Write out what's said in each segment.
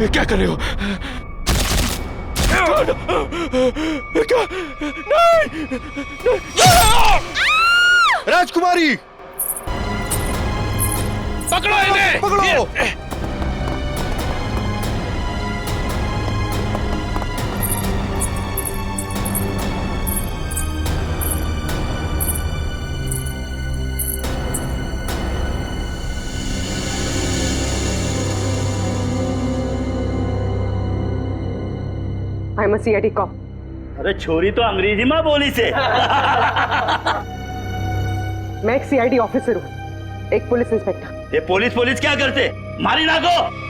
क्या कर रहे हो? क्या? नहीं, नहीं। राजकुमारी, पकड़ो इन्हें! पकड़ो! I am a CID cop. अरे छोरी तो अंग्रेजी में बोली से। मैं एक सीआईडी ऑफिसर हूँ, एक पुलिस इंस्पेक्टर। ये पुलिस क्या करते? मारी ना को।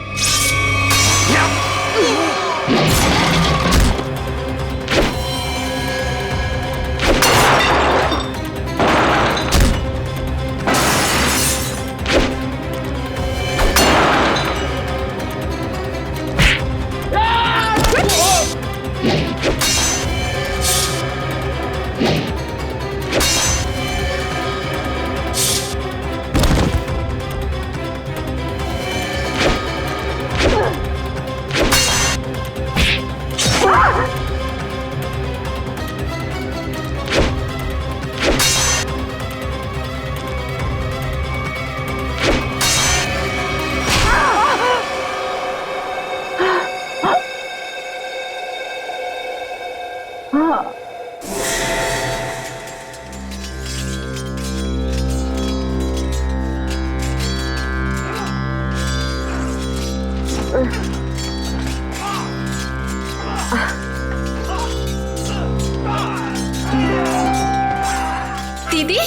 दीदी,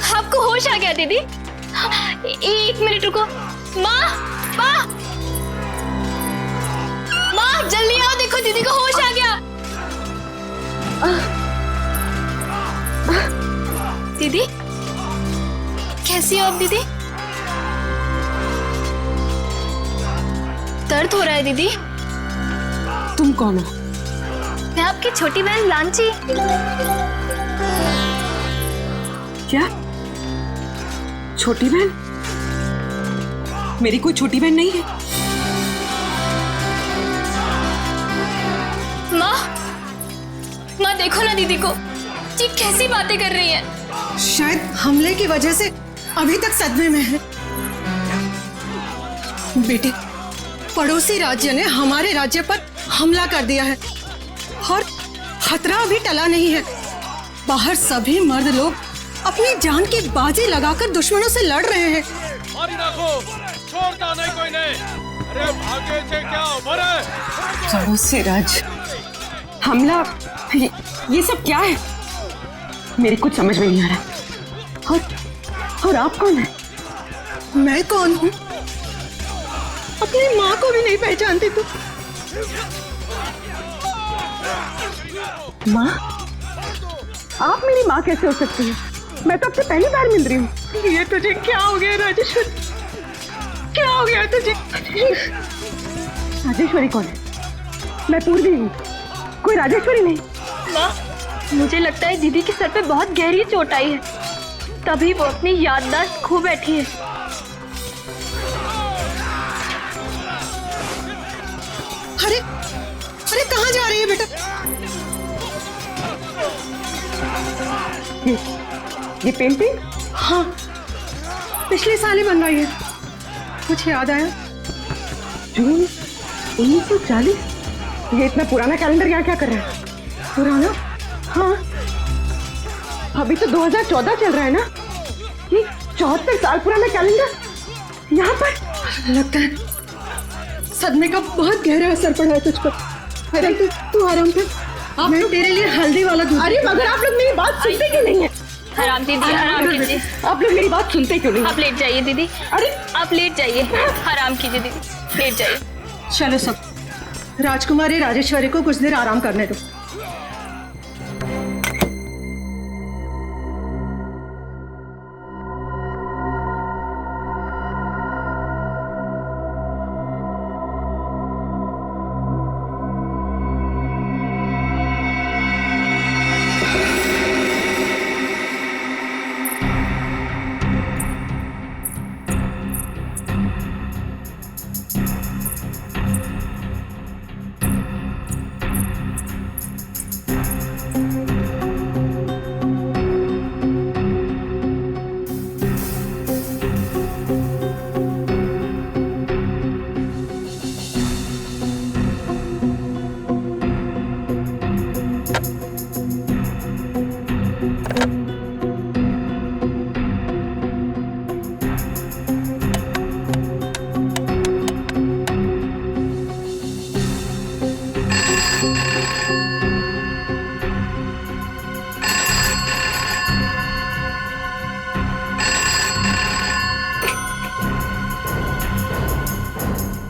आपको होश आ गया दीदी? एक मिनट रुको। माँ, माँ, माँ जल्दी आओ, देखो दीदी को होश आ गया। दीदी, कैसी हो आप दीदी? दर्द हो रहा है दीदी? तुम कौन हो? मैं आपकी छोटी बहन लांची। क्या? छोटी बहन? मेरी कोई छोटी बहन नहीं है। माँ देखो ना दीदी को, जी कैसी बातें कर रही है। शायद हमले की वजह से अभी तक सदमे में है। बेटे, पड़ोसी राज्य ने हमारे राज्य पर हमला कर दिया है और खतरा अभी टला नहीं है। बाहर सभी मर्द लोग अपनी जान की बाजी लगाकर दुश्मनों से लड़ रहे हैं। मारी ना को, छोड़ता नहीं कोई नहीं। अरे भागे से क्या उम्र है? पड़ोसी राज्य हमला, ये सब क्या है? मेरी कुछ समझ में नहीं आ रहा। और आप कौन है? मैं कौन हूँ? अपनी माँ को भी नहीं पहचानती तू? माँ? आप मेरी माँ कैसे हो सकती है? मैं तो आपसे पहली बार मिल रही हूँ। ये तुझे क्या हो गया राजेश्वरी? क्या हो गया तुझे? राजेश्वरी कौन है? मैं पूर्वी हूँ, कोई राजेश्वरी नहीं। माँ, मुझे लगता है दीदी के सर पे बहुत गहरी चोट आई है, तभी वो अपनी याददाश्त खो बैठी है। अरे अरे कहाँ जा रही है बेटा? ये पेंटिंग? हाँ, पिछले साल ही बनवाई है। कुछ याद आया? जून 1940? ये इतना पुराना कैलेंडर यहाँ क्या कर रहा है? पुराना? हाँ, अभी तो 2014 चल रहा है ना। ये 74 साल पुराना कैलेंडर यहाँ पर। लगता है सदमे का बहुत गहरा असर पड़ा है तुझ पर। अरे तू आराम कर, मैं तेरे लिए हल्दी वाला दूध। अरे मगर आप लोग मेरी बात सुनते क्यों नहीं है? आराम दीदी, आराम कीजिए। आप लोग मेरी बात सुनते क्यों नहीं? आप लेट जाइए दीदी। अरे आप लेट जाइए, आराम कीजिए दीदी, लेट जाइए। चलो सब, राजकुमारी राजेश्वरी को कुछ देर आराम करने दो।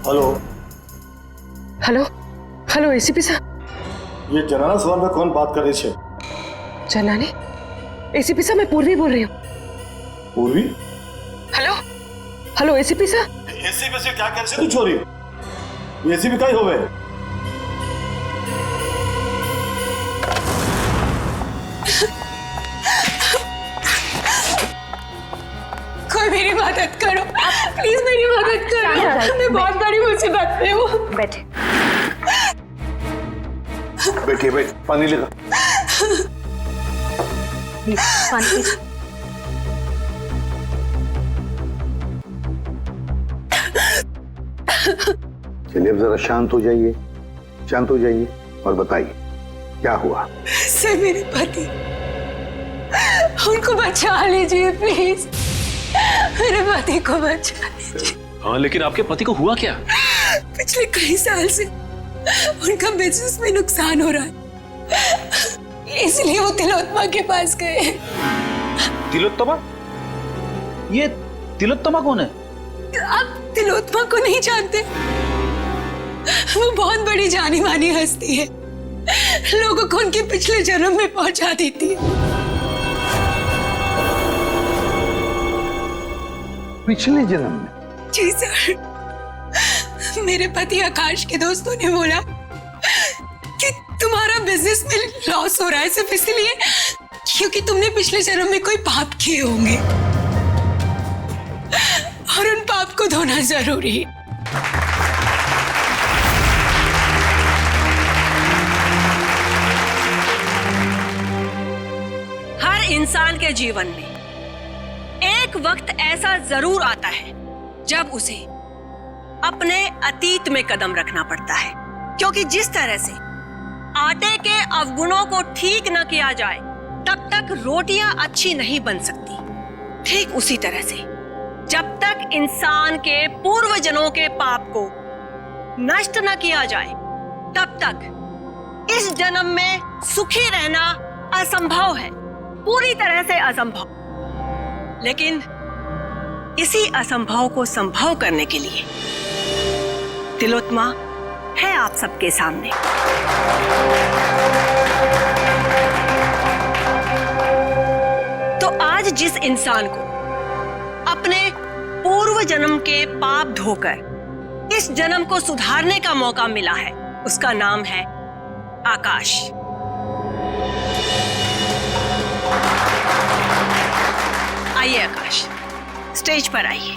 हेलो, हेलो हेलो एसीपी साहब। ये जनाना सवाल में कौन बात कर रही है? जनाने? एसीपी साहब मैं पूर्वी बोल रही हूँ। पूर्वी? हेलो हेलो एसीपी साहब। एसीपी से क्या कर तू छोरी? एसीपी का ही हो गए। कोई मेरी मदद करो, प्लीज मेरी मदद करो, मैं बहुत बड़ी मुसीबत में हूँ। बैठे। बैठिए, बैठ, पानी लेगा। प्लीज पानी। चलिए अब जरा शांत हो जाइए, शांत हो जाइए और बताइए क्या हुआ। सर मेरे पति, उनको बचा लीजिए प्लीज, मेरे पति को बचा लीजिए। हाँ लेकिन आपके पति को हुआ क्या? पिछले कई साल से उनका बिजनेस में नुकसान हो रहा है, इसलिए वो तिलोत्तमा के पास गए। तिलोत्तमा? ये तिलोत्तमा कौन है? आप तिलोत्तमा को नहीं जानते? वो बहुत बड़ी जानी मानी हस्ती है, लोगों को उनके पिछले जन्म में पहुंचा देती है। पिछले जन्म में? जी सर, मेरे पति आकाश के दोस्तों ने बोला कि तुम्हारा बिजनेस में लॉस हो रहा है सिर्फ इसलिए क्योंकि तुमने पिछले जन्म में कोई पाप किए होंगे और उन पाप को धोना जरूरी है। हर इंसान के जीवन में एक वक्त ऐसा जरूर आता है जब उसे अपने अतीत में कदम रखना पड़ता है, क्योंकि जिस तरह से आटे के अवगुणों को ठीक न किया जाए तब तक रोटियां अच्छी नहीं बन सकती। ठीक उसी तरह से जब तक इंसान के पूर्वजन्मों के पाप को नष्ट न किया जाए तब तक इस जन्म में सुखी रहना असंभव है, पूरी तरह से असंभव। लेकिन इसी असंभव को संभव करने के लिए तिलोत्मा है आप सबके सामने। तो आज जिस इंसान को अपने पूर्व जन्म के पाप धोकर इस जन्म को सुधारने का मौका मिला है, उसका नाम है आकाश। आइए आकाश, स्टेज पर आइए।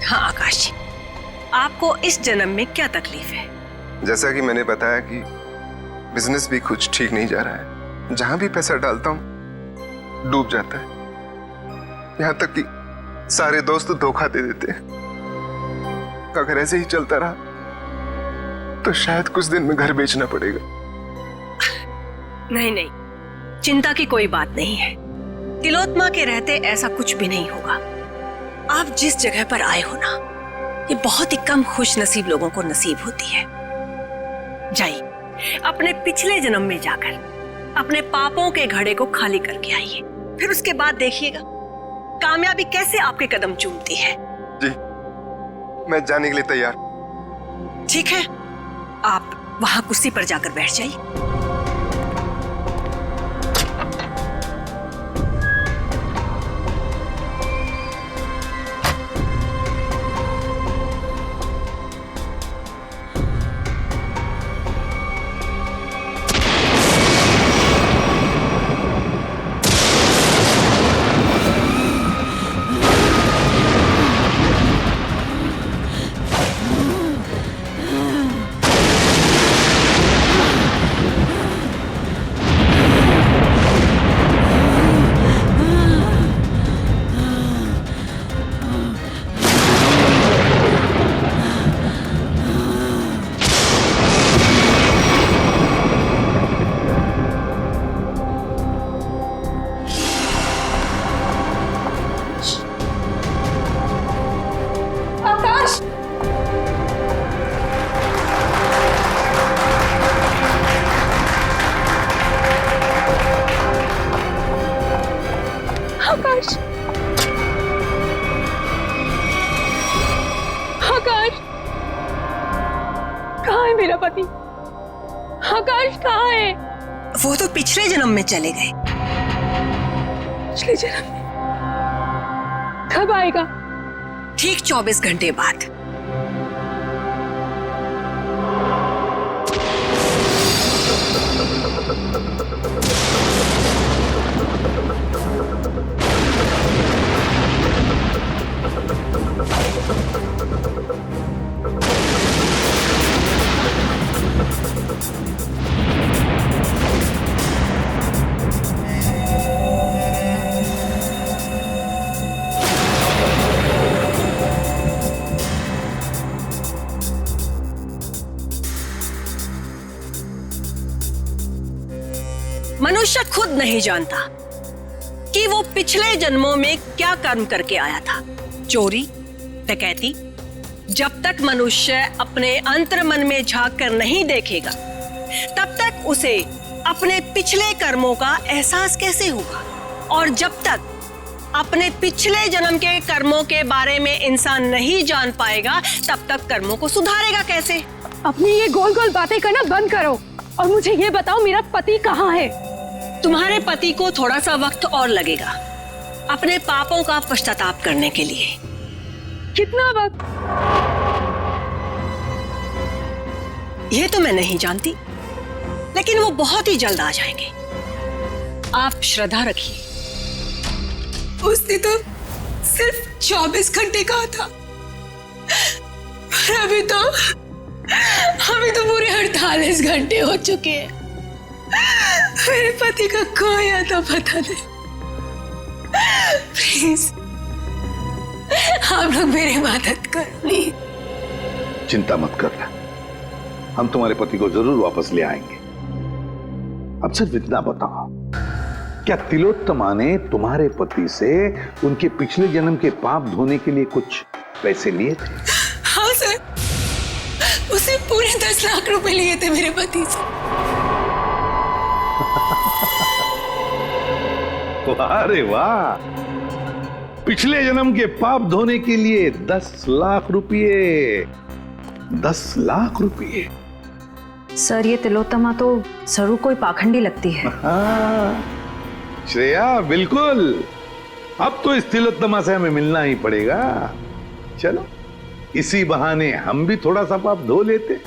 हाँ आकाश जी, आपको इस जन्म में क्या तकलीफ है? जैसा कि मैंने बताया कि बिजनेस भी कुछ ठीक नहीं जा रहा है, जहां भी पैसा डालता हूं डूब जाता है, यहां तक कि सारे दोस्त धोखा दे देते हैं। अगर ऐसे ही चलता रहा तो शायद कुछ दिन में घर बेचना पड़ेगा। नहीं नहीं, चिंता की कोई बात नहीं है। तिलोत्मा के रहते ऐसा कुछ भी नहीं होगा। आप जिस जगह पर आए हो ना, ये बहुत ही कम खुश नसीब लोगों को नसीब होती है। जाइए, अपने पिछले जन्म में जाकर अपने पापों के घड़े को खाली करके आइए, फिर उसके बाद देखिएगा कामयाबी कैसे आपके कदम चूमती है। जी, मैं जाने के लिए तैयार। ठीक है, आप वहां कुर्सी पर जाकर बैठ जाइए। पति? आकाश कहाँ है? वो तो पिछले जन्म में चले गए। पिछले जन्म में? कब आएगा? ठीक 24 घंटे बाद। मनुष्य खुद नहीं जानता कि वो पिछले जन्मों में क्या कर्म करके आया था। चोरी, डकैती। जब तक मनुष्य अपने अंतर्मन में झांक कर नहीं देखेगा, तब तक उसे अपने पिछले कर्मों का एहसास कैसे होगा? और जब तक अपने पिछले जन्म के कर्मों के बारे में इंसान नहीं जान पाएगा, तब तक कर्मों को सुधारेगा कैसे? अपनी ये गोल गोल बातें करना बंद करो और मुझे ये बताओ, मेरा पति कहाँ है? तुम्हारे पति को थोड़ा सा वक्त और लगेगा अपने पापों का पश्चाताप करने के लिए। कितना वक्त? ये तो मैं नहीं जानती, लेकिन वो बहुत ही जल्द आ जाएंगे। आप श्रद्धा रखिए। उसने तो सिर्फ 24 घंटे कहा था, पर अभी तो पूरे 48 घंटे हो चुके हैं। मेरे पति का खोया तो पता नहीं। प्लीज आप लोग मेरी मदद करो। चिंता मत करना, हम तुम्हारे पति को जरूर वापस ले आएंगे। अब सिर्फ इतना बताओ, क्या तिलोत्तमा ने तुम्हारे पति से उनके पिछले जन्म के पाप धोने के लिए कुछ पैसे लिए थे? हाँ सर, उसे पूरे 10 लाख रुपए लिए थे मेरे पति से। अरे वाह, पिछले जन्म के पाप धोने के लिए 10 लाख रुपये। 10 लाख रुपये। सर, ये तिलोत्तमा तो जरूर कोई पाखंडी लगती है। श्रेया, बिल्कुल। अब तो इस तिलोत्तमा से हमें मिलना ही पड़ेगा। चलो, इसी बहाने हम भी थोड़ा सा पाप धो लेते।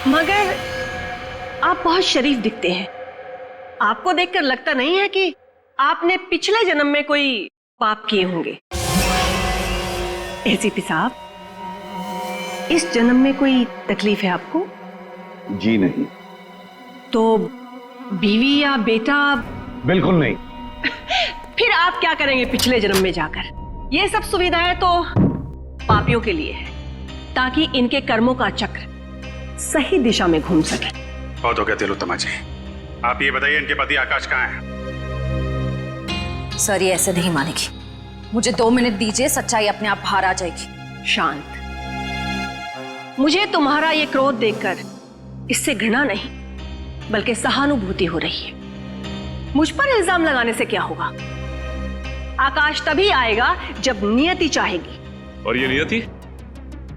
मगर आप बहुत शरीफ दिखते हैं। आपको देखकर लगता नहीं है कि आपने पिछले जन्म में कोई पाप किए होंगे। एसीपी साहब, इस जन्म में कोई तकलीफ है आपको? जी नहीं। तो बीवी या बेटा? बिल्कुल नहीं। फिर आप क्या करेंगे पिछले जन्म में जाकर? ये सब सुविधाएं तो पापियों के लिए है, ताकि इनके कर्मों का चक्र सही दिशा में घूम सके। बहुत हो गया तिलोत्तमा जी, आप ये बताइए इनके पति आकाश कहाँ हैं? सर, ये ऐसे नहीं मानेगी। मुझे 2 मिनट दीजिए, सच्चाई अपने आप बाहर आ जाएगी। शांत, मुझे तुम्हारा ये क्रोध देखकर इससे घृणा नहीं बल्कि सहानुभूति हो रही है। मुझ पर इल्जाम लगाने से क्या होगा? आकाश तभी आएगा जब नियति चाहेगी। और ये नियति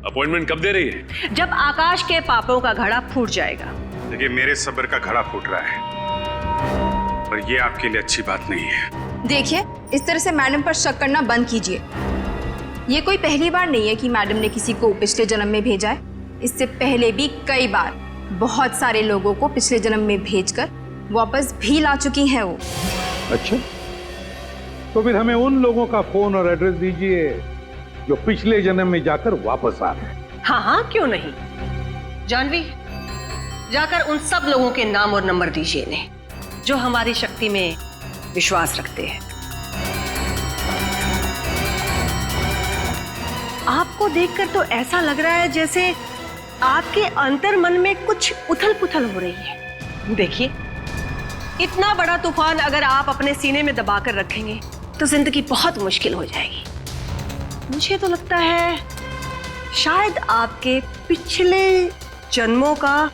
अपॉइंटमेंट कब दे रही है? जब आकाश के पापों का घड़ा फूट जाएगा। देखिए, मेरे सब्र का घड़ा फूट रहा है, पर ये आपके लिए अच्छी बात नहीं है। देखिए, इस तरह से मैडम पर शक करना बंद कीजिए। ये कोई पहली बार नहीं है कि मैडम ने किसी को पिछले जन्म में भेजा है। इससे पहले भी कई बार बहुत सारे लोगों को पिछले जन्म में भेजकर वापस भी ला चुकी हैं वो। अच्छा, तो फिर हमें उन लोगों का फोन और एड्रेस दीजिए जो पिछले जन्म में जाकर वापस आ गए। हाँ हाँ, क्यों नहीं। जानवी, जाकर उन सब लोगों के नाम और नंबर दीजिए इन्हें, जो हमारी शक्ति में विश्वास रखते हैं। आपको देखकर तो ऐसा लग रहा है जैसे आपके अंतर मन में कुछ उथल पुथल हो रही है। देखिए, इतना बड़ा तूफान अगर आप अपने सीने में दबाकर रखेंगे तो जिंदगी बहुत मुश्किल हो जाएगी। मुझे तो लगता है शायद आपके पिछले जन्मों का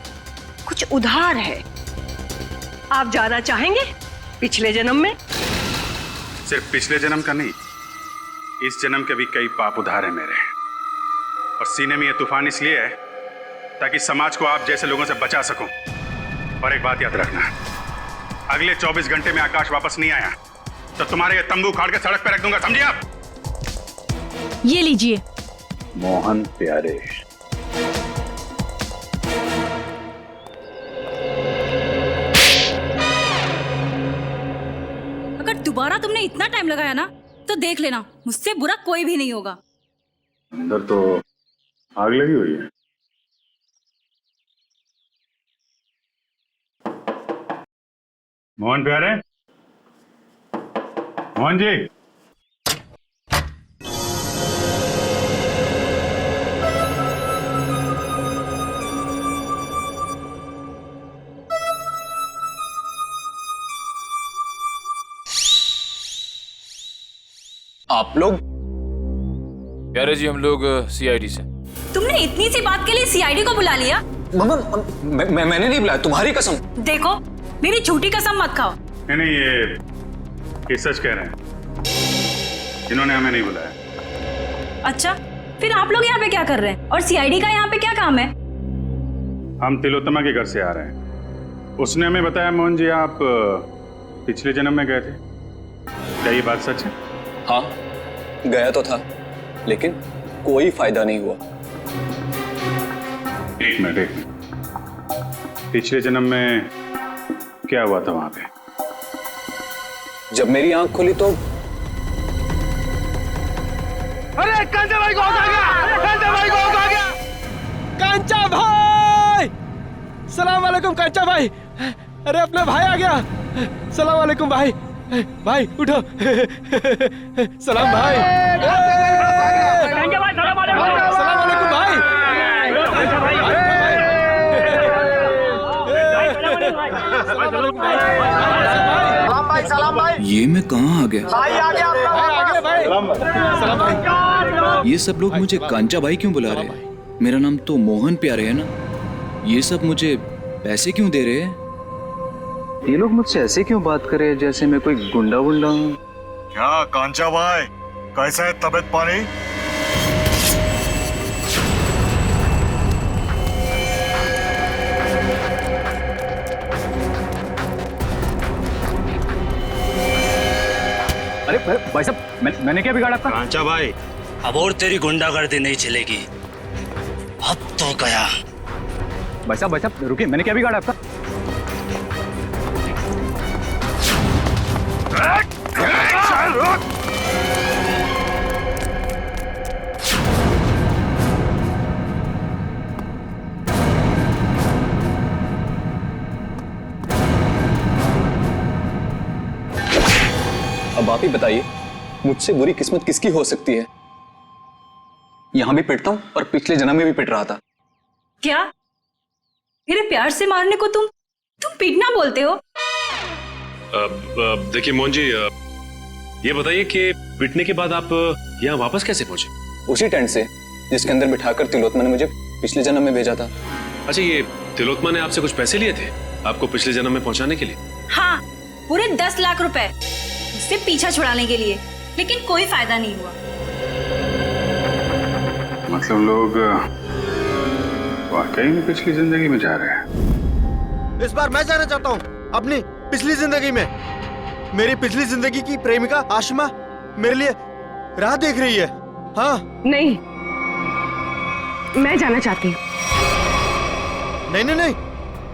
कुछ उधार है। आप जाना चाहेंगे पिछले जन्म में? सिर्फ पिछले जन्म का नहीं, इस जन्म के भी कई पाप उधार है मेरे। और सीने में यह तूफान इसलिए है ताकि समाज को आप जैसे लोगों से बचा सकूं। और एक बात याद रखना, अगले 24 घंटे में आकाश वापस नहीं आया तो तुम्हारे ये तंबू उखाड़ के सड़क पे रख दूंगा, समझे आप? ये लीजिए। मोहन प्यारे, अगर दोबारा तुमने इतना टाइम लगाया ना तो देख लेना, मुझसे बुरा कोई भी नहीं होगा। अंदर तो आग लगी हुई है। मोहन प्यारे, मोहन जी। आप लोग? प्यारे जी, हम लोग सीआईडी से। तुमने इतनी सी बात के लिए सीआईडी को बुला लिया? मम्मा, मैंने नहीं बुलाया, तुम्हारी कसम। देखो, मेरी झूठी कसम मत खाओ। नहीं, ये सच कह रहे हैं, इन्होंने हमें नहीं बुलाया। अच्छा, फिर आप लोग यहाँ पे क्या कर रहे हैं और सीआईडी का यहाँ पे क्या काम है? हम तिलोत्तमा के घर से आ रहे हैं। उसने हमें बताया मोहन जी आप पिछले जन्म में गए थे, क्या ये बात सच है? हाँ, गया तो था, लेकिन कोई फायदा नहीं हुआ। एक मिनट, पिछले जन्म में क्या हुआ था वहां पे? जब मेरी आंख खुली तो अरे कांचा भाई को आ गया, कांचा भाई को आ गया, कांचा भाई, सलाम वालेकुम कांचा भाई। अरे अपना भाई आ गया, सलाम वालेकुम भाई। भाई उठो, सलाम भाई। कांचा भाई सलाम वालेकुम। सलाम वालेकुम भाई। सलाम भाई। ये मैं कहाँ आ गया? भाई आ गया आपका भाई। सलाम भाई। ये सब लोग मुझे कांचा भाई क्यों बुला रहे हैं? मेरा नाम तो मोहन प्यारे है ना। ये सब मुझे पैसे क्यों दे रहे हैं? ये लोग मुझसे ऐसे क्यों बात कर रहे हैं जैसे मैं कोई गुंडा वुंडा हूँ? क्या कांचा भाई, कैसा है तबीयत पानी? अरे भाई साहब, मैंने क्या बिगाड़ा आपका? कांचा भाई, अब और तेरी गुंडागर्दी नहीं चलेगी, अब तो गया। भाई साहब रुकिए, मैंने क्या बिगाड़ा आपका? अब आप ही बताइए, मुझसे बुरी किस्मत किसकी हो सकती है? यहां भी पिटता हूं और पिछले जन्म में भी पिट रहा था। क्या मेरे प्यार से मारने को तुम पीटना बोलते हो? देखिए मोहन जी, ये बताइए कि पिटने के बाद आप यहाँ वापस कैसे पहुंचे? उसी टेंट से जिसके अंदर बिठाकर तिलोत्तमा ने मुझे पिछले जन्म में भेजा था। अच्छा, ये तिलोत्तमा ने आपसे कुछ पैसे लिए थे आपको पिछले जन्म में पहुंचाने के लिए? हाँ, पूरे 10 लाख रुपए उससे पीछा छुड़ाने के लिए, लेकिन कोई फायदा नहीं हुआ। मतलब लोग वाकई में पिछली जिंदगी में जा रहे हैं। इस बार मैं जाना चाहता हूँ अपनी पिछली जिंदगी में। मेरी पिछली जिंदगी की प्रेमिका आशिमा मेरे लिए राह देख रही है। हाँ नहीं, मैं जाना चाहती हूँ। नहीं नहीं नहीं,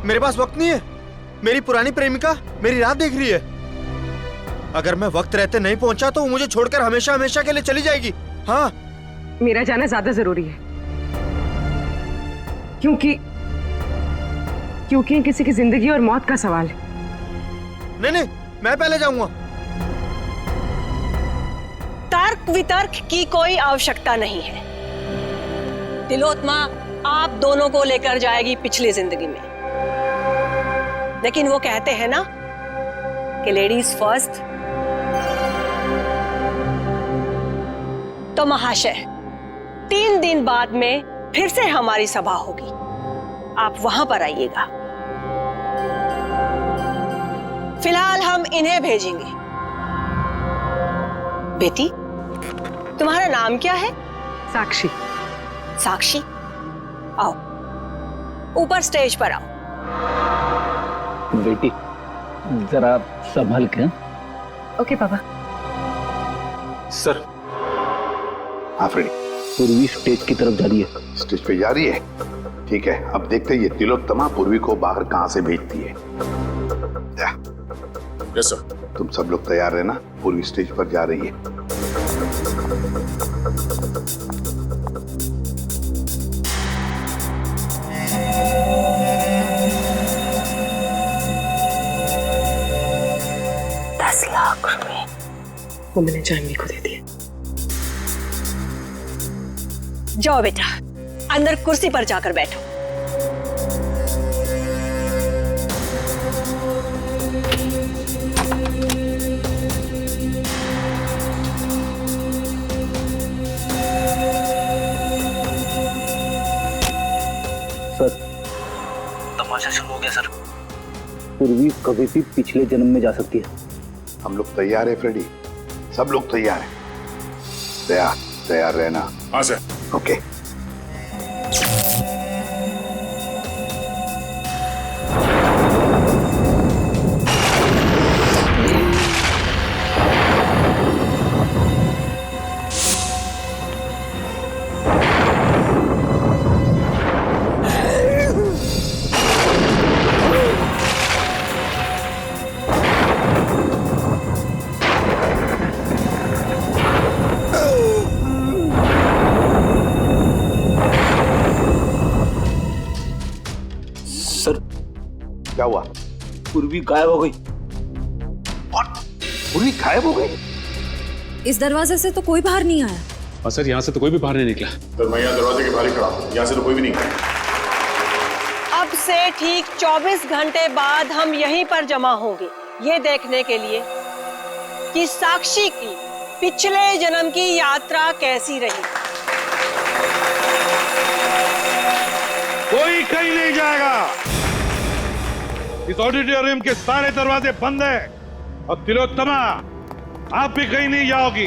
मेरे पास वक्त नहीं है। मेरी पुरानी प्रेमिका मेरी राह देख रही है। अगर मैं वक्त रहते नहीं पहुंचा तो वो मुझे छोड़कर हमेशा हमेशा के लिए चली जाएगी। हाँ, मेरा जाना ज्यादा जरूरी है, क्योंकि किसी की जिंदगी और मौत का सवाल है। नहीं नहीं, मैं पहले जाऊंगा। तर्क वितर्क की कोई आवश्यकता नहीं है। तिलोत्तमा आप दोनों को लेकर जाएगी पिछली जिंदगी में, लेकिन वो कहते हैं ना कि लेडीज फर्स्ट। तो महाशय, 3 दिन बाद में फिर से हमारी सभा होगी, आप वहां पर आइएगा। फिलहाल हम इन्हें भेजेंगे। बेटी, तुम्हारा नाम क्या है? साक्षी। साक्षी, आओ ऊपर स्टेज पर आओ। बेटी जरा संभल के। ओके पापा। सर। हाँ फ्रेडी। पूर्वी स्टेज की तरफ जा रही है। स्टेज पे जा रही है? ठीक है, अब देखते हैं ये तिलोत्तमा पूर्वी को बाहर कहां से भेजती है। Yes sir. तुम सब लोग तैयार रहना, पूर्वी स्टेज पर जा रही है। वो मैंने जानवी को दे दिए। जाओ बेटा, अंदर कुर्सी पर जाकर बैठो। सर तमाशा शुरू हो गया सर। पूर्वी कभी भी पिछले जन्म में जा सकती है। हम लोग तैयार है फ्रेडी, सब लोग तैयार हैं। तैयार रहना। हाँ सर। ओके। क्या हुआ? पूर्वी गायब हो गई। पूर्वी गायब हो गई? इस दरवाजे से तो कोई बाहर नहीं आया। और सर यहाँ से तो कोई भी बाहर नहीं निकला। तो मैं यहाँ दरवाजे के बाहर खड़ा हूँ, यहाँ से तो कोई भी नहीं गया। अब से ठीक 24 घंटे बाद हम यहीं पर जमा होंगे, ये देखने के लिए कि साक्षी की पिछले जन्म की यात्रा कैसी रही। कोई कहीं नहीं जाएगा। इस ऑडिटोरियम के सारे दरवाजे बंद हैं और तिलोत्तमा आप भी कहीं नहीं जाओगी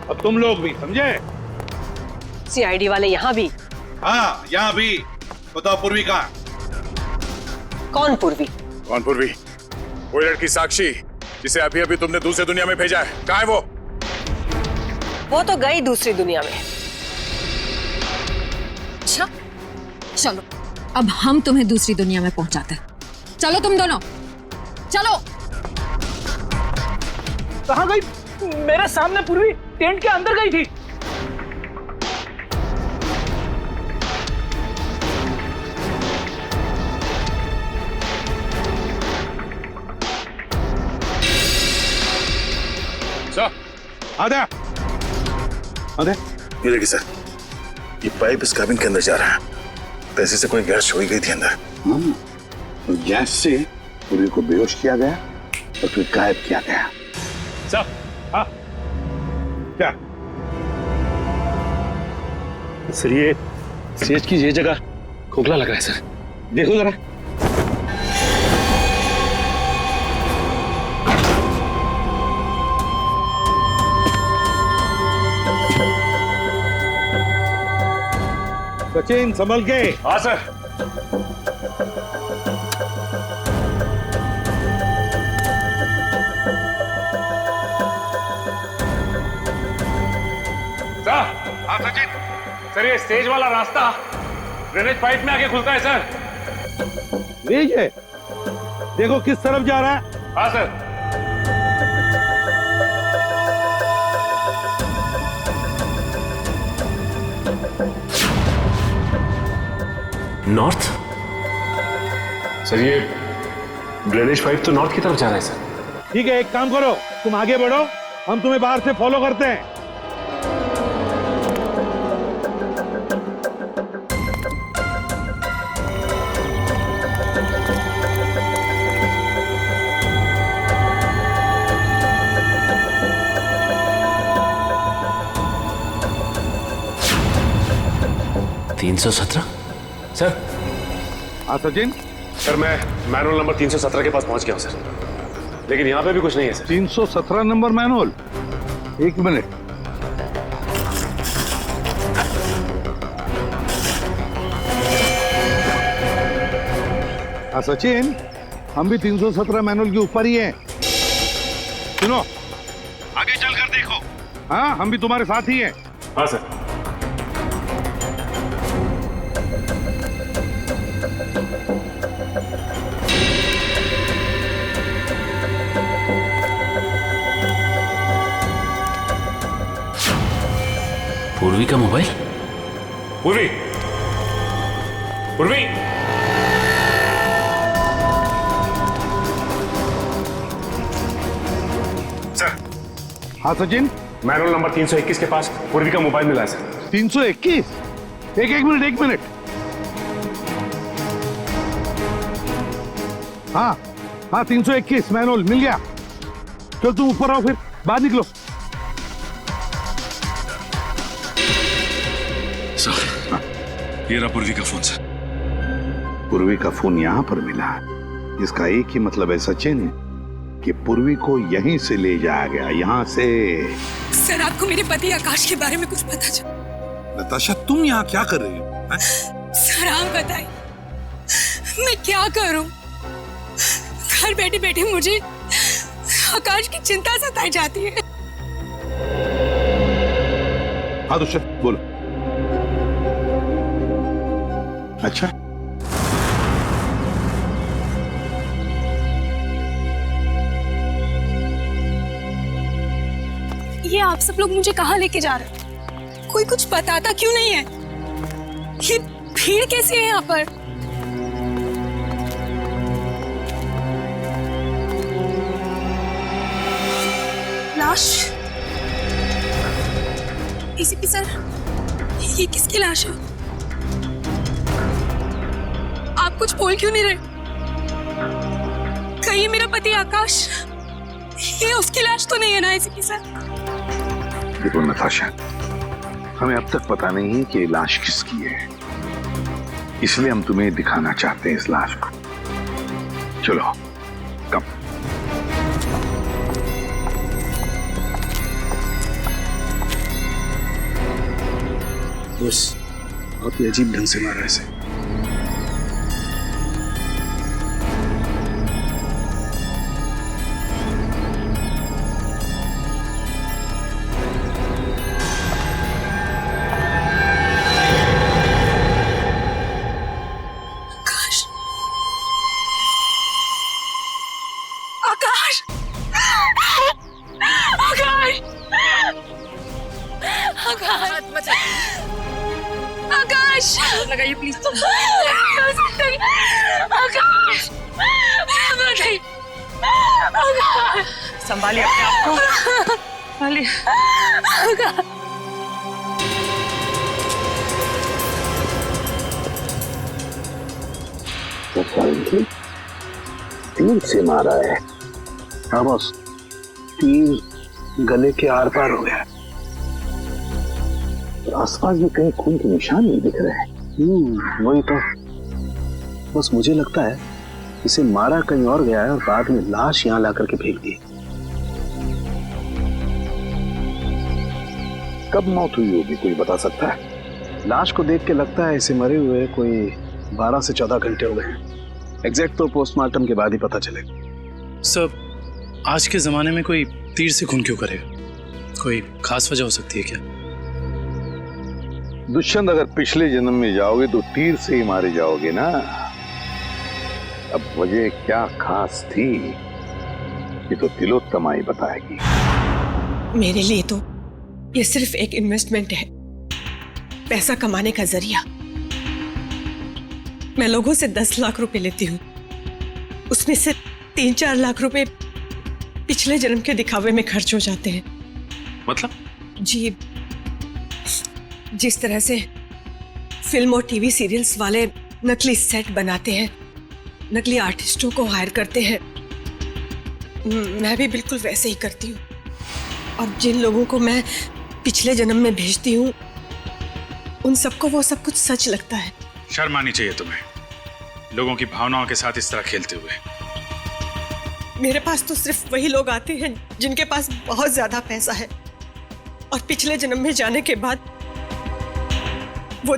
और तुम लोग भी, समझे? सीआईडी वाले यहाँ भी? हाँ यहाँ भी। बताओ पूर्वी कहाँ? कौन पूर्वी? कौन पूर्वी? वो लड़की साक्षी जिसे अभी अभी तुमने दूसरी दुनिया में भेजा है, कहाँ है वो? वो तो गई दूसरी दुनिया में। अच्छा चलो अब हम तुम्हें दूसरी दुनिया में पहुंचाते हैं। चलो तुम दोनों चलो। कहाँ गई? मेरे सामने पूर्वी टेंट के अंदर गई थी। सर आधा ये देखिए सर, ये पाइप इस कैबिन के अंदर जा रहा है। पैसे से कोई गैस छोड़ी गई थी अंदर। गैस से पूर्वी को बेहोश किया गया और फिर गायब किया गया। सर हाँ क्या? सर ये स्टेज की ये जगह खोखला लग रहा है सर, देखो जरा। सचिन संभल के। हाँ सर। हाँ सचिन। सर ये स्टेज वाला रास्ता ड्रेनेज पाइप में आके खुलता है सर। लीजिए है, देखो किस तरफ जा रहा है। हाँ सर। नॉर्थ? सर ये ड्रेनेज पाइप तो नॉर्थ की तरफ जा रहा है सर। ठीक है, एक काम करो, तुम आगे बढ़ो, हम तुम्हें बाहर से फॉलो करते हैं। सर। हाँ सचिन। सर मैं मैनुअल नंबर 317 के पास पहुंच गया हूं सर, लेकिन यहाँ पे भी कुछ नहीं है सर। 317 number manual? एक मिनट। सचिन, हम भी 317 मैनुअल के ऊपर ही हैं। सुनो, आगे चलकर देखो। हाँ, हम भी तुम्हारे साथ ही हैं। हाँ सर। पूर्वी का मोबाइल। पूर्वी, पूर्वी, सर। हाँ सचिन, मैनुअल नंबर 321 के पास पूर्वी का मोबाइल मिला है सर। 321? एक मिनट। हाँ, 321 मैनुअल मिल गया। चल तुम ऊपर आओ, फिर बाहर निकलो। ये रहा पूर्वी का फोन सर। पूर्वी का फोन यहाँ पर मिला, इसका एक ही मतलब है सचिन कि पूर्वी को यहीं से ले जाया गया, यहाँ से। सर, आपको मेरे पति आकाश के बारे में कुछ पता चला? नताशा, तुम यहाँ क्या कर रही हो? सर, आप बताइए, मैं क्या करूं? घर बैठे बैठे मुझे आकाश की चिंता सताई जाती है। हाँ दुष्यंत, बोलो। अच्छा, ये आप सब लोग मुझे कहाँ लेके जा रहे हैं? कोई कुछ बताता क्यों नहीं है? ये भीड़ कैसी है यहाँ पर? लाश? एसीपी सर, ये किसकी लाश है? आप कुछ बोल क्यों नहीं रहे? कहीं मेरा पति आकाश, ये उसकी लाश तो नहीं है ना एसीपी सर? देखो नताशा, हमें अब तक पता नहीं है कि ये लाश किसकी है, इसलिए हम तुम्हें दिखाना चाहते हैं इस लाश को। चलो, कम। बस, आप ये अजीब ढंग से मारा ऐसे। लगाइए प्लीज। आकाश, संभालिए अपने आप को, संभालिए। तीर से मारा है। हाँ बॉस, तीर गले के आर पार हो गया। आसपास में कहीं खून के निशान नहीं दिख रहे हैं। वही तो। बस मुझे लगता है इसे मारा कहीं और गया है और बाद में लाश यहाँ ला करके फेंक दी। कब मौत हुई होगी, कोई बता सकता है? लाश को देख के लगता है इसे मरे हुए कोई 12 से 14 घंटे हो गए। एग्जैक्ट तो पोस्टमार्टम के बाद ही पता चलेगा। सर, आज के जमाने में कोई तीर से खून क्यों करेगा? कोई खास वजह हो सकती है क्या? दुष्यंत, अगर पिछले जन्म में जाओगे तो तीर से ही मारे जाओगे ना। अब वजह क्या खास थी ये तो तिलोत्तमा ही बताएगी। मेरे लिए तो ये सिर्फ एक इन्वेस्टमेंट है, पैसा कमाने का जरिया। मैं लोगों से 10 लाख रुपए लेती हूँ, उसमें से 3-4 लाख रुपए पिछले जन्म के दिखावे में खर्च हो जाते हैं। मतलब? जी, जिस तरह से फिल्म और टीवी सीरियल्स वाले नकली सेट बनाते हैं, नकली आर्टिस्टों को हायर करते हैं, मैं भी बिल्कुल वैसे ही करती हूँ। और जिन लोगों को मैं पिछले जन्म में भेजती हूँ, उन सबको वो सब कुछ सच लगता है। शर्म आनी चाहिए तुम्हें, लोगों की भावनाओं के साथ इस तरह खेलते हुए। मेरे पास तो सिर्फ वही लोग आते हैं जिनके पास बहुत ज्यादा पैसा है, और पिछले जन्म में जाने के बाद वो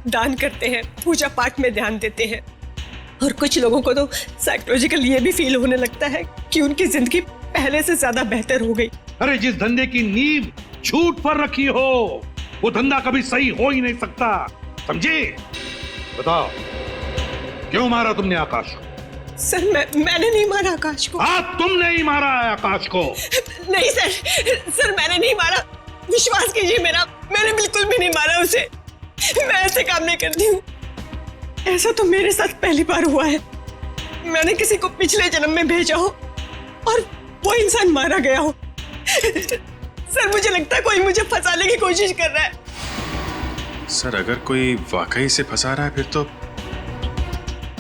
दान करते हैं, पूजा पाठ में ध्यान देते हैं, और कुछ लोगों को तो साइकोलॉजिकल ये भी फील होने लगता है कि उनकी जिंदगी पहले से ज्यादा बेहतर हो गई। अरे जिस धंधे की नींव झूठ पर रखी हो वो धंधा कभी सही हो ही नहीं सकता, समझे? बताओ क्यों मारा तुमने आकाश को? सर मैंने नहीं मारा आकाश को। हाँ तुमने ही मारा है आकाश को। नहीं सर मैंने नहीं मारा, विश्वास कीजिए मेरा, मैंने बिल्कुल भी नहीं मारा उसे। मैं ऐसे काम नहीं करती हूँ। ऐसा तो मेरे साथ पहली बार हुआ है। मैंने किसी को पिछले जन्म में भेजा हो और वो इंसान मारा गया हो। सर मुझे लगता है कोई मुझे फंसाने की कोशिश कर रहा है। सर अगर कोई वाकई से फंसा रहा है फिर तो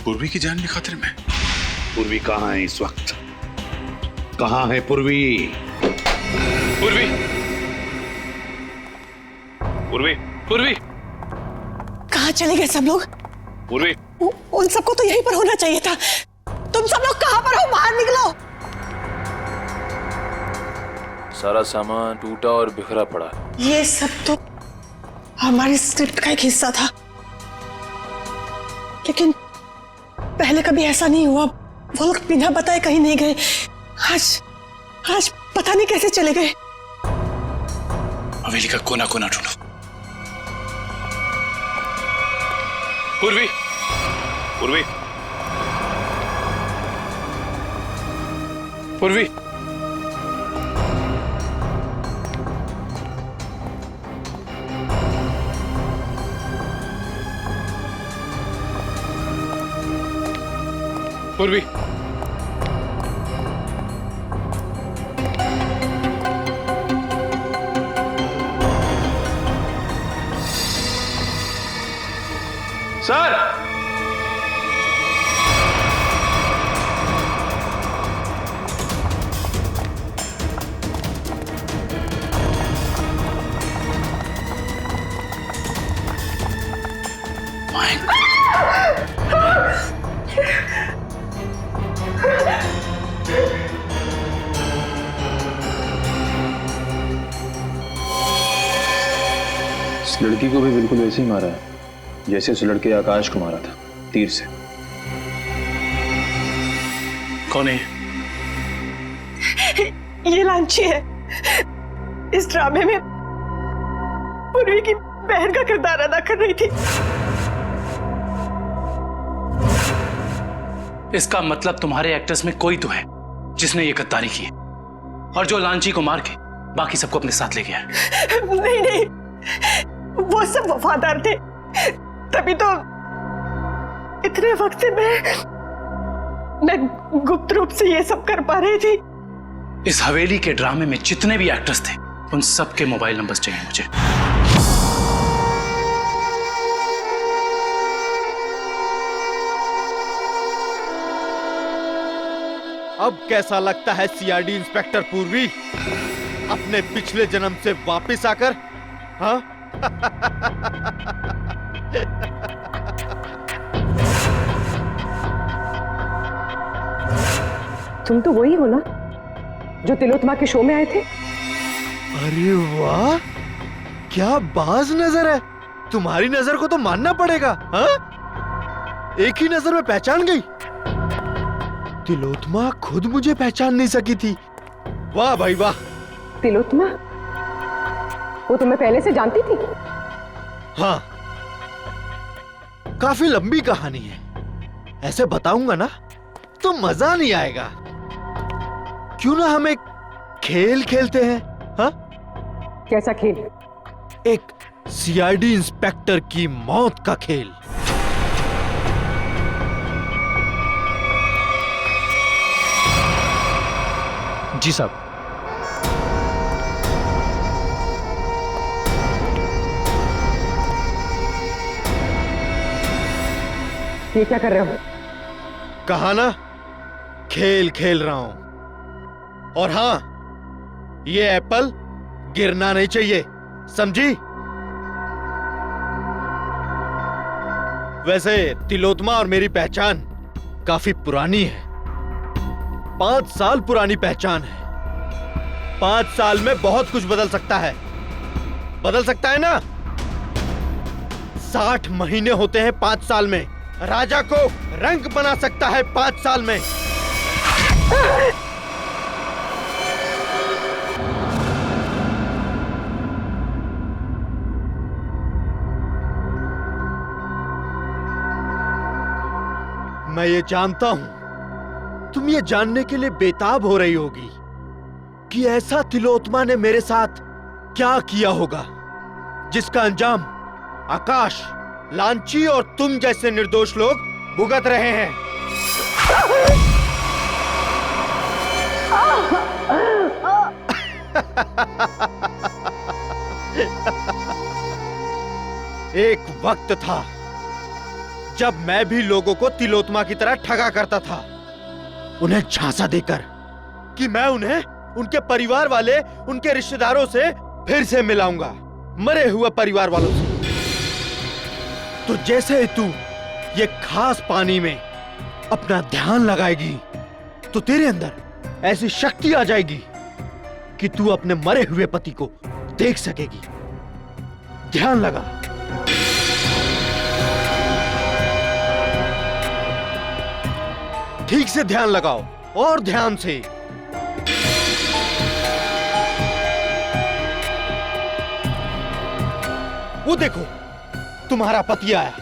पूर्वी की जान भी खतरे में। पूर्वी कहाँ है इस वक्त? कहाँ है पूर्वी? पूर्वी पूर्वी पूर्वी कहाँ चले गए सब लोग? पूर्वी उन सबको तो यहीं पर होना चाहिए था। तुम सब लोग कहाँ पर हो? बाहर निकलो। सारा सामान टूटा और बिखरा पड़ा। ये सब तो हमारी स्क्रिप्ट का एक हिस्सा था, लेकिन पहले कभी ऐसा नहीं हुआ। वो लोग बिना बताए कहीं नहीं गए। आज पता नहीं कैसे चले गए। हवेली का कोना कोना ढूंढो। पूर्वी पूर्वी पूर्वी पूर्वी सर इस लड़की को भी बिल्कुल वैसे ही मारा है जैसे उस लड़के आकाश को मारा था, तीर से। कौन है? ये लांची है। इस ड्रामे में पूर्वी की बहन का किरदार अदा कर रही थी। इसका मतलब तुम्हारे एक्टर्स में कोई तो है जिसने ये गद्दारी की है और जो लांची को मार के बाकी सबको अपने साथ ले गया है। नहीं, वो सब वफादार थे, तभी तो इतने वक्त से मैं गुप्त रूप से ये सब कर पा रही थी। इस हवेली के ड्रामे में जितने भी एक्टर्स थे उन सबके मोबाइल नंबर्स चाहिए मुझे। अब कैसा लगता है सीआईडी इंस्पेक्टर पूर्वी अपने पिछले जन्म से वापस आकर? हाँ? तुम तो वही हो ना जो तिलोत्तमा के शो में आए थे? अरे वाह, क्या बाज नजर है। तुम्हारी नजर को तो मानना पड़ेगा। हाँ? एक ही नजर में पहचान गई। तिलोत्तमा खुद मुझे पहचान नहीं सकी थी। वाह भाई वाह। तिलोत्तमा? वो तुम्हें पहले से जानती थी? हाँ, काफी लंबी कहानी है। ऐसे बताऊंगा ना तो मजा नहीं आएगा। क्यों ना हम एक खेल खेलते हैं? हाँ? कैसा खेल? एक सीआईडी इंस्पेक्टर की मौत का खेल। जी साहब। ये क्या कर रहे हो? कहा ना खेल खेल रहा हूं। और हां, ये एप्पल गिरना नहीं चाहिए, समझी? वैसे तिलोत्तमा और मेरी पहचान काफी पुरानी है। 5 साल पुरानी पहचान है। 5 साल में बहुत कुछ बदल सकता है। बदल सकता है ना? 60 महीने होते हैं 5 साल में। राजा को रंग बना सकता है 5 साल में। मैं ये जानता हूं तुम ये जानने के लिए बेताब हो रही होगी कि ऐसा तिलोत्मा ने मेरे साथ क्या किया होगा जिसका अंजाम आकाश, लांची और तुम जैसे निर्दोष लोग भुगत रहे हैं। एक वक्त था जब मैं भी लोगों को तिलोत्मा की तरह ठगा करता था, उन्हें झांसा देकर कि मैं उन्हें उनके परिवार वाले, उनके रिश्तेदारों से फिर से मिलाऊंगा, मरे हुए परिवार वालों से। तो जैसे ही तू ये खास पानी में अपना ध्यान लगाएगी तो तेरे अंदर ऐसी शक्ति आ जाएगी कि तू अपने मरे हुए पति को देख सकेगी। ध्यान लगा। ठीक से ध्यान लगाओ और ध्यान से। वो देखो तुम्हारा पति आया।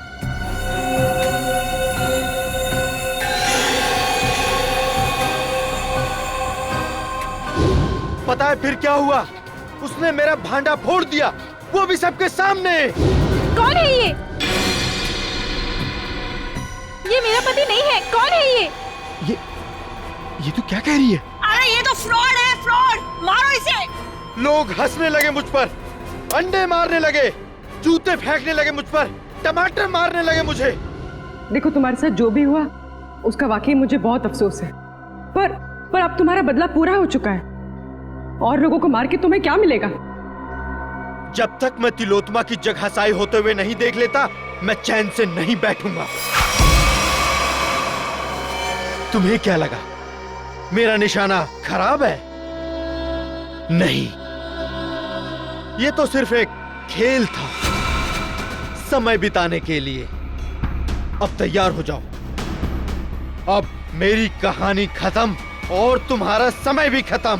पता है फिर क्या हुआ? उसने मेरा भांडा फोड़ दिया, वो भी सबके सामने। कौन है ये? ये मेरा पति नहीं है। कौन है ये? ये तू क्या कह रही है? अरे ये तो फ्रॉड है, फ्रॉड। मारो इसे। लोग हंसने लगे मुझ पर, अंडे मारने लगे, जूते फेंकने लगे मुझ पर, टमाटर मारने लगे मुझे। देखो तुम्हारे साथ जो भी हुआ उसका वाकई मुझे बहुत अफसोस है, पर अब तुम्हारा बदला पूरा हो चुका है और लोगों को मार के तुम्हें क्या मिलेगा? जब तक मैं तिलोत्मा की जगहसाई होते हुए नहीं देख लेता मैं चैन से नहीं बैठूंगा। तुम्हें क्या लगा मेरा निशाना खराब है? नहीं, ये तो सिर्फ एक खेल था, समय बिताने के लिए। अब तैयार हो जाओ, अब मेरी कहानी खत्म और तुम्हारा समय भी खत्म।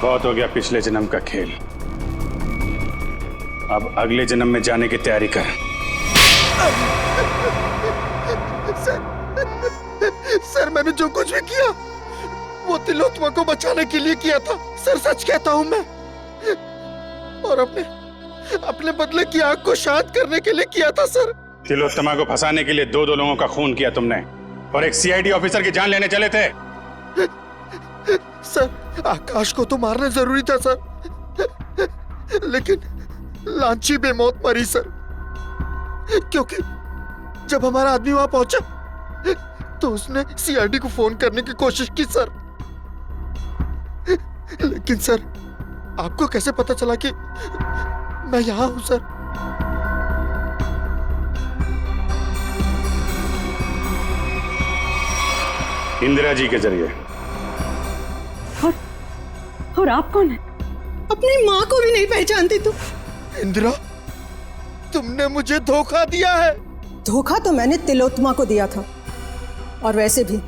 बहुत हो गया पिछले जन्म का खेल, अब अगले जन्म में जाने की तैयारी कर। सर मैंने जो कुछ भी किया वो तिलोत्मा को बचाने के लिए किया था सर, सच कहता हूं मैं। और अपने बदले की आग को शांत करने के लिए किया था सर। तिलोत्तमा को फंसाने के लिए दो लोगों का खून किया तुमने और एक सीआईडी ऑफिसर की जान लेने चले थे। सर आकाश को तो मारना जरूरी था सर, लेकिन लांची बेमौत मरी सर, क्योंकि जब हमारा आदमी वहां पहुंचा तो उसने सीआईडी को फोन करने की कोशिश की सर। लेकिन सर आपको कैसे पता चला कि मैं यहां हूं सर? इंदिरा जी के जरिए। और आप कौन है? अपनी माँ को भी नहीं पहचानती तू? इंदिरा तुमने मुझे धोखा दिया है। धोखा तो मैंने तिलोत्मा को दिया था, और वैसे भी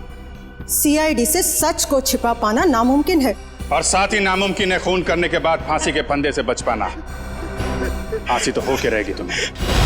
सीआईडी से सच को छिपा पाना नामुमकिन है। और साथ ही नामुमकिन है खून करने के बाद फांसी के फंदे से बच पाना। फांसी तो होके रहेगी तुम्हें।